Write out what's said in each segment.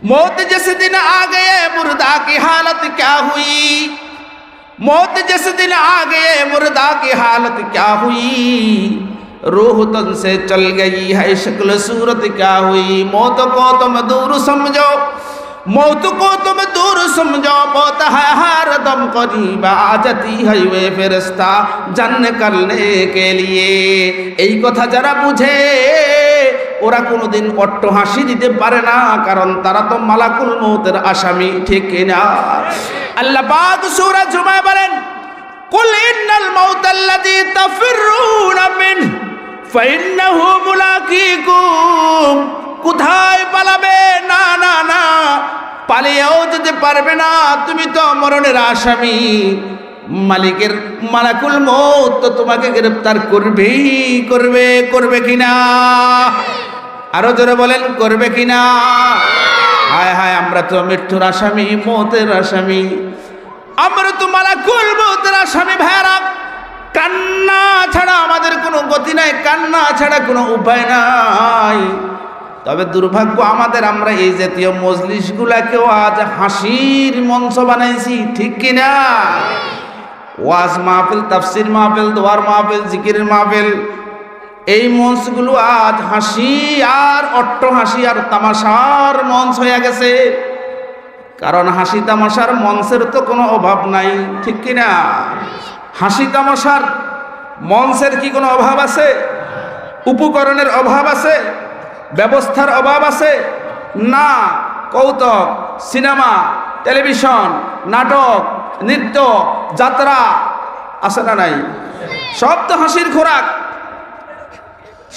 मौत जिस दिन आ गए मुर्दा की हालत क्या हुई, मौत जिस दिन आ गए मुर्दा की हालत क्या हुई, रूह तन से चल गई है शक्ल सूरत क्या हुई। मौत को तुम दूर समझो, मौत को तुम दूर समझो, मौत है हर दम करीब आ जाती है वे फरिश्ता जन्म करने के लिए। এই কথা যারা বুঝে ওরা কোনোদিন অট্ট হাসি দিতে পারে না, কারণ তারা তো মালাকুল মউতের আসামি, ঠিক কিনা? আল্লাহ পাক সূরা জুমা বলেন, কুল ইন্নাল মাউতাল্লাযী তাফিরুনা মিনহু ফাইন্নাহু মুলাকীকুম। কোথায় পালাবে? না না না, পালিয়েও যেতে পারবে না, তুমি তো মরণের আসামি। মালিকের মালাকুল মউত তো তোমাকে গ্রেফতার করবেই করবে, করবে কিনা? আরো জোরে বলেন, করবে কিনা? হায় হায়, আমরা তো মৃত্যুর আসামি, মৌতের আসামি, আমরা তো মালাকুল মউতের আসামি। ভাইরা, কান্না ছাড়া আমাদের কোনো গতি নাই, কান্না ছাড়া কোনো উপায় নাই। তবে দুর্ভাগ্য আমাদের, আমরা এই জাতীয় মজলিসগুলাকেও আজ হাসির মঞ্চ বানাইছি, ঠিক কিনা? ওয়াজ মাহফিল, তাফসির মাহফিল, দোয়ার মাহফিল, জিকিরের মাহফিল, এই মঞ্চগুলো আজ হাসি আর অট্ট হাসি আর তামাশার মঞ্চ হয়ে গেছে। কারণ হাসি তামাশার মঞ্চের তো কোনো অভাব নাই, ঠিক কিনা? হাসি তামাশার মঞ্চের কি কোনো অভাব আছে? উপকরণের অভাব আছে? ব্যবস্থার অভাব আছে? না। কৌতুক, সিনেমা, টেলিভিশন, নাটক, নৃত্য, যাত্রা আছে না নাই? সব তো হাসির খোরাক,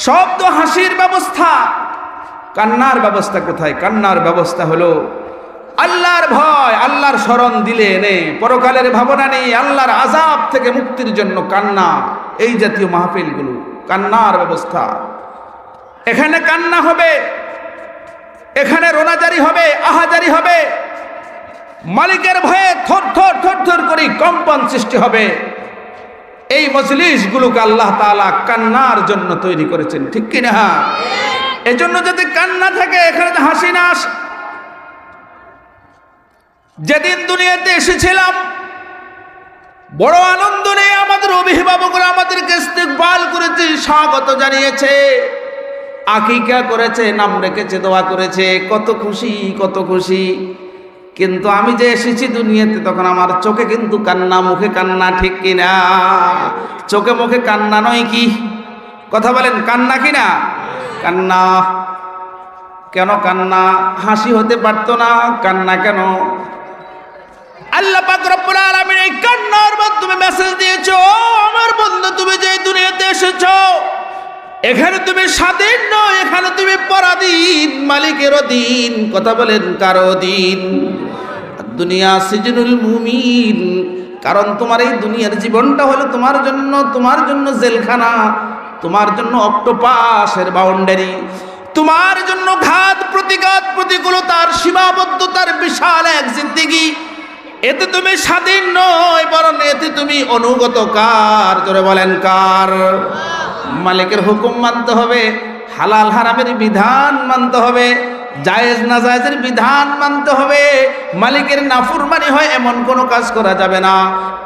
সব তো হাসির ব্যবস্থা। কান্নার ব্যবস্থা কোথায়? কান্নার ব্যবস্থা হলো আল্লাহর ভয়, আল্লাহর স্মরণ দিলে এনে পরকালের ভাবনা নেই, আল্লাহর আযাব থেকে মুক্তির জন্য কান্না। এই জাতীয় মাহফিলগুলো কান্নার ব্যবস্থা। এখানে কান্না হবে, এখানে রোনাজারি হবে, আহাজারি হবে, মালিকের ভয়ে থর থর থর থর করে কম্পন সৃষ্টি হবে। এই মজলিসগুলোকে আল্লাহ তাআলা কান্নার জন্য তৈরি করেছেন, ঠিক কিনা? এজন্য যদি কান্না থাকে, এখানে তো হাসি না আসে। যেদিন দুনিয়াতে এসেছিলাম বড় আনন্দ নিয়ে আমাদের অভিভাবকরা আমাদেরকে ইস্তেকবাল করেছে, স্বাগত জানিয়েছে, আকিকা করেছে, নাম রেখেছে, দোয়া করেছে, কত খুশি, কত খুশি। কিন্তু আমি যে এসেছি দুনিয়াতে, তখন আমার চোখে কিন্তু কান্না, মুখে কান্না, ঠিক কিনা? চোখে মুখে কান্না নয় কি? কথা বলেন, কান্না কিনা? কান্না। কেন কান্না? হাসি হতে পারতো না, কান্না কেন? আল্লাহ পাক রব্বুল আলামিন এই কান্নার মাধ্যমে মেসেজ দিয়েছো, আমার বন্ধু, তুমি যে দুনিয়াতে এসেছো, এখানে তুমি স্বাধীন নয়, এখানে তুমি পরাধীন, মালিকের অধীন। কথা বলেন, কার অধীন? দুনিয়া সিজনুল মুমিন। কারণ তোমার এই দুনিয়ার জীবনটা হলো তোমার জন্য জেলখানা, তোমার জন্য অক্টোপাসের বাউন্ডারি, তোমার জন্য ঘাত প্রতিঘাত, প্রতিকূলতার, সীমাবদ্ধতার বিশাল এক জিন্দেগি। এতে তুমি স্বাধীন নয়, বরং এতে তুমি অনুগত। কার? জোরে বলেন, কার? মালিকের হুকুম মানতে হবে, হালাল হারামের বিধান মানতে হবে, জায়েজ না জায়েজের বিধান মানতে হবে। মালিকের নাফরমানি হয় এমন কোনো কাজ করা যাবে না।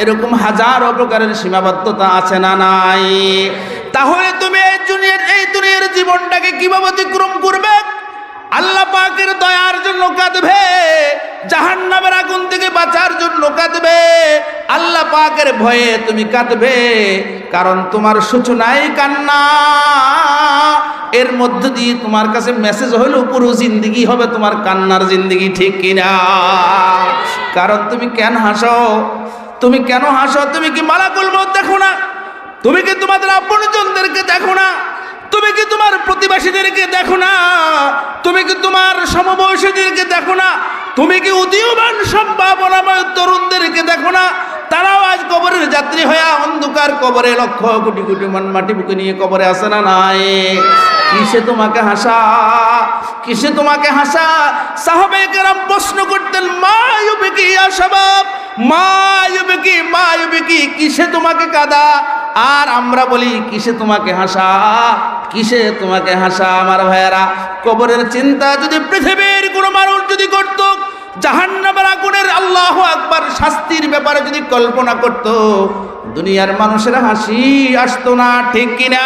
এরকম হাজারো প্রকারের সীমাবদ্ধতা আছে না নাই? তাহলে তুমি এই দুনিয়ার জীবনটাকে কিভাবে অতিক্রম করবে? আল্লাহ পাকের দয়ার জন্য কাঁদবে, জাহান্নামের আগুন থেকে বাঁচার জন্য কাঁদবে, আল্লাহ পাকের ভয়ে তুমি কাঁদবে। কারণ তোমার সূচনায় কান্না, এর মধ্য দিয়ে তোমার কাছে মেসেজ হলো পুরো জিন্দেগি হবে তোমার কান্নার জিন্দেগি, ঠিক কিনা? কারণ তুমি কেন হাসো? তুমি কেন হাসো? তুমি কি মালাকুল মউত দেখো না? তুমি কি তোমাদের আপনজনদেরকে দেখো না? তুমি কি তোমার প্রতিবেশীদেরকে দেখো না? তুমি কি তোমার সমবয়সীদেরকে দেখো না? তুমি কি উদীয়মান সম্ভাবনাময় তরুণদেরকে দেখো না? তারাও আজ কবরের যাত্রী হয়ে অন্ধকার কবরে লক্ষ কোটি কোটি মন মাটি বুকে নিয়ে কবরে আসে না নাই? কিসে তোমাকে হাসা? কিসে তোমাকে হাসা? সাহাবায়ে কেরাম প্রশ্ন করতেন, মা ইউবিকি ইয়া শাবাব, মা ইউবিকি, কিসে তোমাকে কাঁদা? আর আমরা বলি, কিসে তোমাকে হাসা? কিসে তোমাকে হাসা? আমার ভাইয়েরা, কবরের চিন্তা যদি পৃথিবীর কোনো মানুষ যদি করত, জাহান্নামের আগুনের আল্লাহু আকবার শাস্তির ব্যাপারে যদি কল্পনা করত, দুনিয়ার মানুষের হাসি আসতো না, ঠিক কিনা?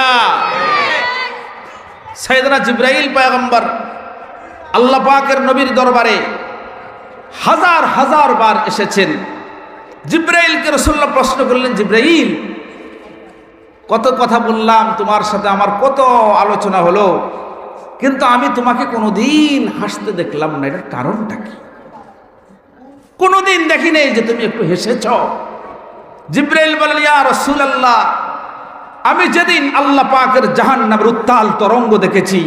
সাইয়েদনা জিবরাইল পয়গম্বর আল্লাহ পাকের নবীর দরবারে হাজার হাজার বার এসেছেন। জিবরাইলকে রাসূলুল্লাহ প্রশ্ন করলেন, জিবরাইল, কত কথা বললাম তোমার সাথে, আমার কত আলোচনা হলো, কিন্তু আমি তোমাকে কোনোদিন হাসতে দেখলাম না, এটার কারণটা কি? কোনোদিন দেখি নেই যে তুমি একটু হেসেছ। জিবরাইল বলেন, ইয়া রাসূলুল্লাহ, আমি যেদিন আল্লাহ পাকের জাহান্নামের উত্তাল তরঙ্গ দেখেছি,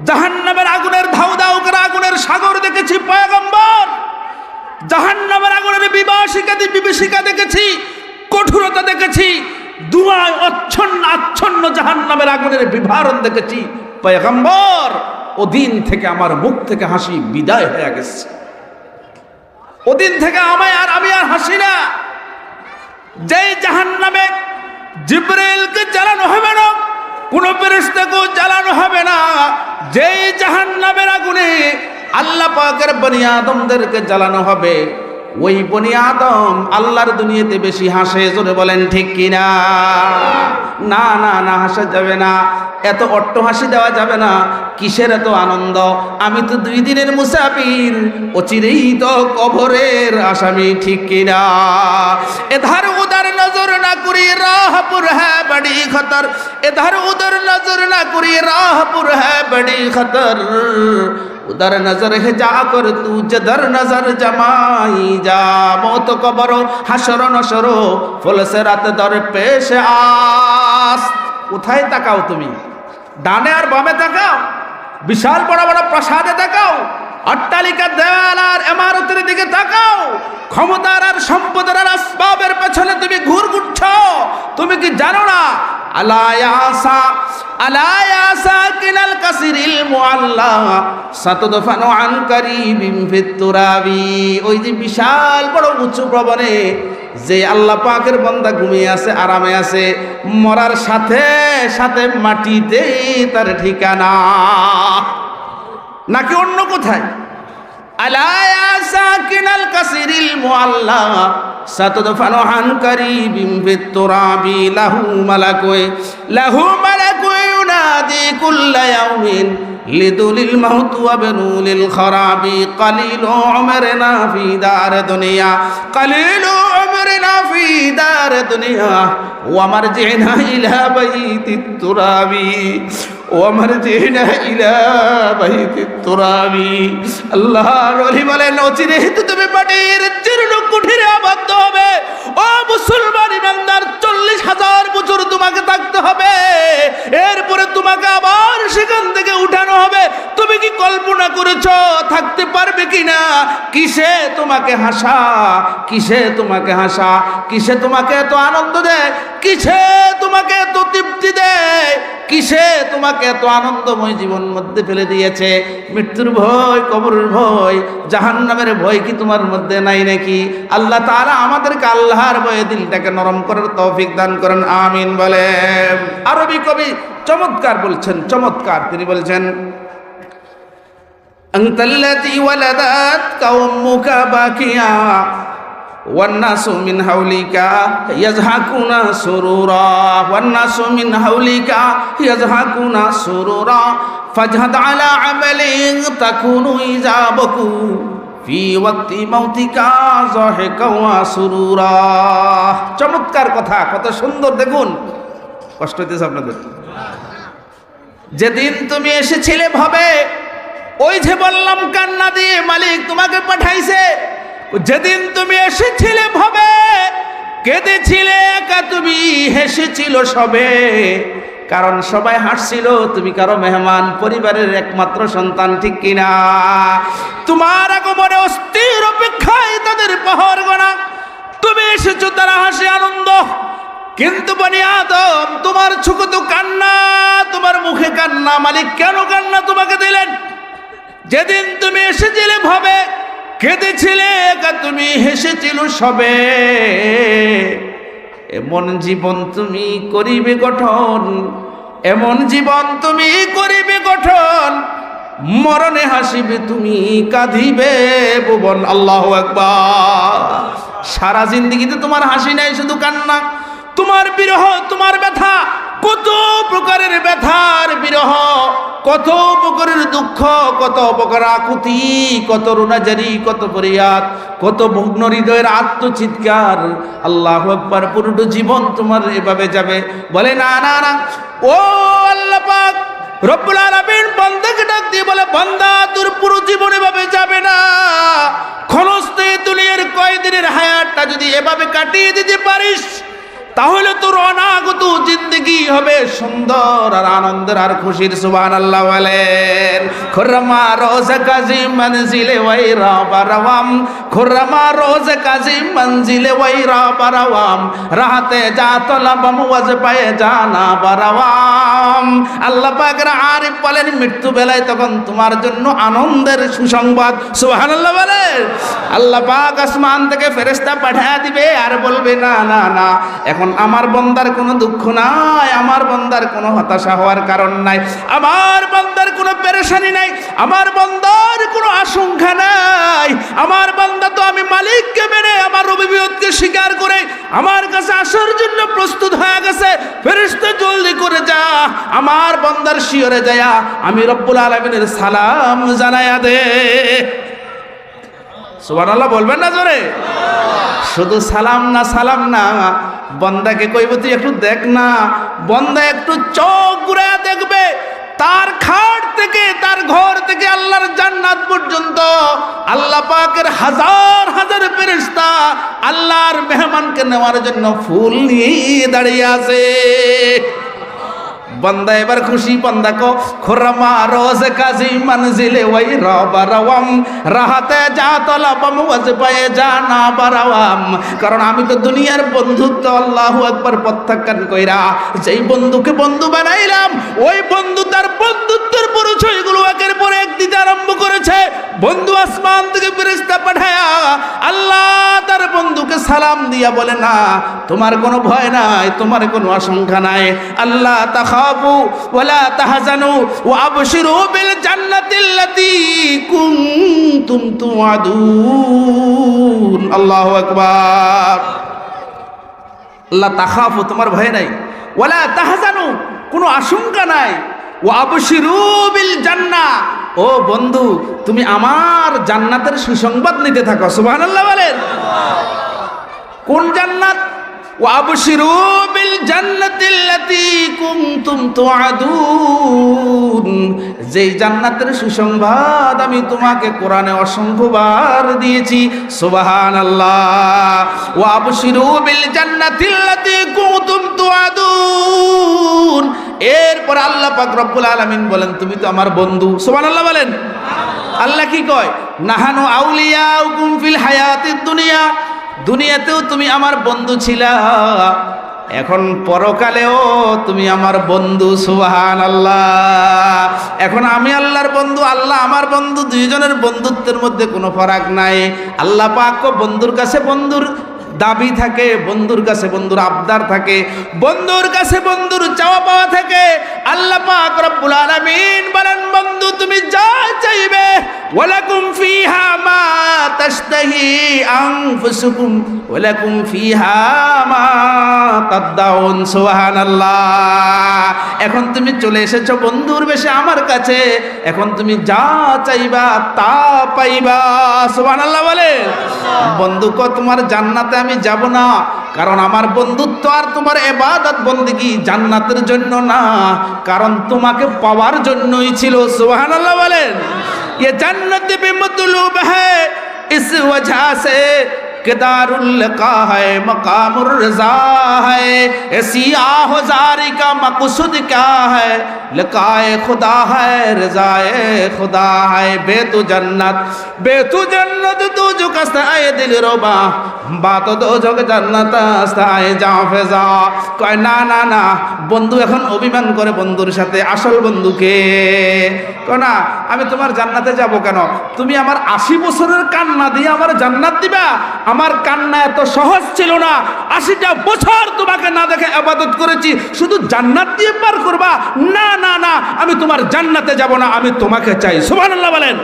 জাহান্নামের আগুনের ধাউ ধাউ করে আগুনের সাগর দেখেছি পয়গম্বর, জাহান্নামের আগুনের বিভীষিকা দেখেছি, কঠোরতা দেখেছি, ধোঁয়ায় আচ্ছন্ন জাহান্নামের আগুনের বিভারণ দেখেছি পয়গম্বর, ওদিন থেকে আমার মুখ থেকে হাসি বিদায় হয়ে গেছে। ওদিন থেকে আমি আর হাসি না। যেই জাহান্নামে জিবরাইলকে জ্বালানো হবে না, কোন ফেরেশতাকেও জ্বালানো হবে না, যেই জাহান্নামের আগুনে আল্লাহ পাকের বনি আদমদেরকে জ্বালানো হবে, ওই বনি আদম আল্লাহর দুনিয়াতে বেশি হাসে। জোরে বলেন ঠিক কিনা? না না না, হাসা যাবে না, এত অট্ট হাসি দেওয়া যাবে না। কিসের এত আনন্দ? আমি তো 2 দিনের মুসাফির, অচিরেই তো কবরের আসামি, ঠিক কিনা? এধার উদার নজর না করি রাহপুর হ্যাঁ বড়ি খতর, এধার উদার নজর না করি রাহপুর হ্যাঁ বড়ি খতর, उधर नजर है जाकर तू जधर नजर जमाई जा, मौत कब्र হাসর নশর ফুলসিরাত দর পেশ আস। কোথায় তাকাও তুমি? ডানে আর বামে তাকাও, বিশাল বড় বড় প্রাসাদে তাকাও, অট্টালিকার দেওয়াল আর ইমারতের দিকে তাকাও, ক্ষমতার আর সম্পদের আর আসবাবের পেছনে তুমি ঘুরছ। তুমি কি জানো না? আলায়াসা কিনাল কাসিরিল মুআল্লা সাতদফানু আন কারিবিম ফিত তুরাবি। ওই যে বিশাল বড় উঁচু ভবনে যে আল্লাহ পাকের বান্দা ঘুমিয়ে আছে, আরামে আছে, মরার সাথে সাথে মাটিতে তার ঠিকানা, নাকি অন্য কোথায়? আলায়াসা কিনাল কাসিরিল মুআল্লা সাতদফানু আন কারিবিম ফিত তুরাবি লাহু মালাকুন ইউনাদি কুল্লা ইয়াউমিন লিদুলিল মাউত ওয়া বানুলিল খারাবি কালিলু উমরনা ফি দার দুনিয়া, কালিলু উমরনা ফি দার দুনিয়া ওয়া মারজিনা ইলা বাইতিত তুরাবি, ওয়া মারজিনা ইলা বাইতিত তুরাবি। আল্লাহর ওলি বলেন, অচিরে তো তুমি মাটির জীর্ণ কুঠিরে আবদ্ধ হবে। ও মুসলমান ইমানদার, 40,000 বছর তোমাকে থাকতে হবে, এরপরে তোমাকে আবার সেখান থেকে উঠানো হবে। তুমি কি কল্পনা করেছো থাকতে পারবে কিনা? কিসে তোমাকে হাসা? কিসে তোমাকে হাসা? কিসে তোমাকে এত আনন্দ দেয়? কিসে তোমাকে এত তৃপ্তি দেয়? কিসে তোমাকে এত আনন্দময় জীবন মধ্যে ফেলে দিয়েছে? মৃত্যুর ভয়, কবরের ভয়, জাহান্নামের ভয় কি তোমার মধ্যে নাই নাকি? আল্লাহ তাআলা আমাদেরকে আল্লাহর ভয়ে দিলটাকে নরম করার তৌফিক দান করেন, আমিন বলেন। আরবি কবি চমৎকার বলছেন, চমৎকার। তিনি বলছেন, আনতাল্লাযী ওয়ালাদাতকা উম্মুকা বাকিয়া والناس من حولك يضحكون سرورا، والناس من حولك يضحكون سرورا فاجهد على عمل تكون إجابك في وقت موتك ضحكا وسرورا। চমৎকার কথা, কত সুন্দর। দেখুন, কষ্ট হইতেছে আপনাদের? যেদিন তুমি এসেছিলে ভাবে, ওই যে বললাম কান্না দিয়ে মালিক তোমাকে পাঠাইছে, যেদিন তুমি এসেছিলে ভাবে, কেঁদেছিলে একা, তুমি হেসেছিল সবে, কারণ সবাই হাসছিল, তুমি কারো মেহমান, পরিবারের একমাত্র সন্তান, ঠিক কিনা? তোমার আগমনে অস্থির অপেক্ষায় তাদের পাহাড় গোনা, তুমি এসেছো, তারা হাসি আনন্দ। কিন্তু বনি আদম, তোমার চোখে তো কান্না, তোমার মুখে কান্না। মালিক কেন কান্না তোমাকে দিলেন? যেদিন তুমি এসেছিলে ভাবে, কেঁদেছিলে একা, তুমি হেসেছিল সবে, এমন জীবন তুমি করিবে গঠন, এমন জীবন তুমি করিবে গঠন, মরণে হাসিবে তুমি কাঁদিবে ভুবন। আল্লাহু আকবার। সারা জিন্দেগিতে তোমার হাসি নাই, শুধু কান্না। তোমার বিরহ, তোমার ব্যথা, কত প্রকারের ব্যথার বিরহ, কত প্রকারের দুঃখ, কত প্রকার আকুতি, কত রুনাজারি, কত ফরিয়াদ, কত ভগ্ন হৃদয়ের আত্মচিৎকার। আল্লাহু আকবার। পুরোটা জীবন তোমার এভাবে যাবে। বলে না না না, ও আল্লাহ পাক রব্বুল আলামিন বান্দাকে ডাক দিয়ে বলে, বান্দা তোর পুরো জীবন এভাবে যাবে না। ক্ষণস্তে দুনিয়ার কয়দিনের হায়াতটা যদি এভাবে কাটিয়ে দিতে পারিস, তাহলে তোর অনাগত জিন্দগি হবে সুন্দর আর আনন্দের আর খুশির। সুবহানাল্লাহ বলেন। খুরমা রোজ কাজী মঞ্জিলে ওয়াইরা বারাওয়াম, খুরমা রোজ কাজী মঞ্জিলে ওয়াইরা বারাওয়াম, রাহতে যা তলবম ওয়াজ পায়ে জানা বারাওয়াম। আল্লাহ পাকের আরিফ বলেন, মৃত্যু বেলায় তখন তোমার জন্য আনন্দের সুসংবাদ। সুবহানাল্লাহ বলেন। আল্লাহ পাক আসমান থেকে ফেরেশতা পাঠিয়ে দিবে আর বলবে, না না না, এখন আমার বান্দার কোনো দুঃখ নাই, আমার বান্দার কোনো হতাশা হওয়ার কারণ নাই, আমার বান্দার কোনো পেরেশানি নাই, আমার বান্দার কোনো আশঙ্কা নাই। আমার বান্দা তো আমি মালিককে মেনে, আমার রবিবিয়তকে স্বীকার করে আমার কাছে আসার জন্য প্রস্তুত হয়ে গেছে। ফেরেশতা জলদি করে যা, আমার বান্দার শিয়রে যায়া আমি রব্বুল আলামিনের সালাম জানায়া দে। সুবহানাল্লাহ বলবেন না জোরে? শুধু সালাম না, সালাম না, বন্দাকে কইব তুই একটু দেখ না। বন্দা একটু চোখ ঘুরায়া দেখবে, তার খাট থেকে, তার ঘর থেকে আল্লাহর জান্নাত পর্যন্ত আল্লাহ পাকের হাজার হাজার ফেরেশতা আল্লাহর মেহমানকে নেওয়ার জন্য ফুল নিয়ে দাঁড়িয়ে আছে। बंदा एबार खुशी बंदा को खुरमा रोज काजी मंजिले वही रबारावाम राहते जा तलबम वजबाए जाना बारावाम। कारण आमी तो दुनियार बंधुत्व आल्लाहु আকবার প্রত্যাখ্যান কইরা যেই বন্ধুকে বন্ধু বানাইলাম ওই বন্ধু তার বন্ধুত্বের পরিচয়গুলো একের পর এক দিতে আরম্ভ করেছে। বন্ধু আসমান থেকে ফেরেশতা পাঠায়া আল্লাহ তার বন্ধুকে সালাম দিয়া বলে না তোমার কোনো ভয় নাই, তোমার কোনো আশঙ্কা নাই। আল্লাহ তাখাফু ওয়ালা তাহজানু ওয়া আবশিরু বিল জান্নাতিল্লাতী কুনতুম তুআদুন। আল্লাহু আকবার। আল্লাহ তাখাফু তোমার ভয় নাই, ওয়ালা তাহজানু কোনো আশঙ্কা নাই, ওয়া আবশিরু বিল জান্নাহ ও বন্ধু তুমি আমার জান্নাতের সুসংবাদ নিতে থাকো। সুবহানাল্লাহ বলেন। কোন জান্নাত? ওয়া আবশিরু বিল জান্নাতিল্লাতী কুনতুম তুআদুন, যেই জান্নাতের সুসংবাদ আমি তোমাকে কোরআনে অসংখ্যবার দিয়েছি। সুবহানাল্লাহ। ওয়া আবশিরু বিল জান্নাতিল্লাতী কুনতুম তুআদুন। এরপর আল্লাহ পাক রব্বুল আলামিন বলেন তুমি তো আমার বন্ধু। সুবহানাল্লাহ বলেন। আল্লাহ কি কয়? নাহানু আউলিয়াউকুম ফিল হায়াতিদ দুনিয়া, দুনিয়াতেও তুমি আমার বন্ধু ছিলা, এখন পরকালেও তুমি আমার বন্ধু। সুবহানাল্লাহ। এখন আমি আল্লাহর বন্ধু, আল্লাহ আমার বন্ধু, দুইজনের বন্ধুত্বের মধ্যে কোনো ফারাক নাই। আল্লাহ পাক বন্ধুর কাছে বন্ধুর দাবি থাকে, বন্ধুর কাছে বন্ধুর আবদার থাকে, বন্ধুর কাছে বন্ধুর চাওয়া পাওয়া থাকে। আল্লাহ পাক রব্বুল আলামিন বলেন বন্ধু তুমি যা চাইবে ওয়ালাকুম ফিহা মা তাশতাহি আনফুসুকুম ওয়ালাকুম ফিহা মা তাদদাউন। সুবহানাল্লাহ। এখন তুমি চলে এসেছো বন্ধুর বেশে আমার কাছে, এখন তুমি যা চাইবা তা পাইবা। সুবহানাল্লাহ বলে। বন্ধু কো তোমার জান্নাতে আমি যাব না, কারণ আমার বন্ধুত্ব আর তোমার ইবাদত বন্দেগী জান্নাতের জন্য না, কারণ তোমাকে পাওয়ার জন্যই ছিল। সুবহানাল্লাহ বলেন। ये जन्नत भी मतलूब है इस वजह से किदारुल लिका है मकामुर रज़ा है, ऐसी आहुजारी का मकसूद क्या है लिकाए खुदा है रज़ाए खुदा है। बेतु जन्नत तू जो कस्ताए दिल रोबा बात दो जो जन्नत आस्ताए जाफेजा। কয় না না না, বন্ধু এখন অভিমান করে বন্ধুর সাথে, আসল বন্ধুকে কয় না আমি তোমার জান্নাতে যাব কেন, তুমি আমার 80 বছরের কান্না দিয়ে আমার জান্নাত দিবা। আমার কান্না এত সহজ ছিল না, 80টা বছর তোমাকে না দেখে ইবাদত করেছি, শুধু জান্নাত দিয়ে পার করবা? না না না, আমি তোমার জান্নাতে যাব না, আমি তোমাকে চাই। সুবহানাল্লাহ বলেন।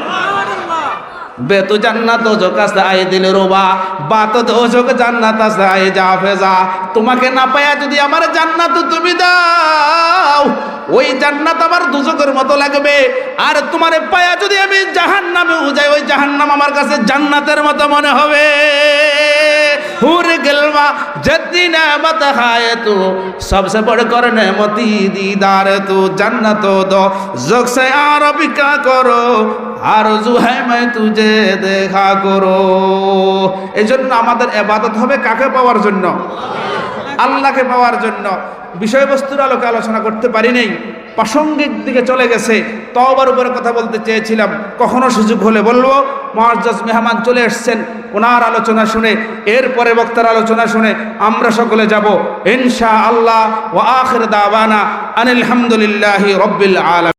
বে তো জান্নাত দোজক আছে আই দিল রোবা, বা তো দোজক জান্নাত আছে আই যা ফেজা। তোমাকে না পায়া যদি আমার জান্নাত তুমি দাও, ওই জান্নাত আমার দুজকের মতো লাগবে। আর তোমারে পায়া যদি আমি জাহান্নামে যাই, ওই জাহান্নাম আমার কাছে জান্নাতের মতো মনে হবে। হুর গেলমা जतनी नेमत है तू सबसे बढ़कर नेमती दीदार तू जन्नत दो जग से आरब क्या करो आरज़ू है मैं तुझे देखा करो। এজন্য আমাদের ইবাদত হবে কাকে পাওয়ার জন্য? আল্লাহকে পাওয়ার জন্য। বিষয়বস্তুর আলোকে আলোচনা করতে পারি নাই, প্রাসঙ্গিক দিকে চলে গেছে। তওবার উপরে কথা বলতে চেয়েছিলাম, কখনো সুযোগ হলে বলবো। মুআজ্জাজ মেহমান চলে এসেছেন, ওনার আলোচনা শুনে, এরপরে বক্তার আলোচনা শুনে আমরা সকলে যাব ইনশাআল্লাহ। ওয়া আখির দাওয়ানা আনিল হামদুলিল্লাহি রাব্বিল আলামিন।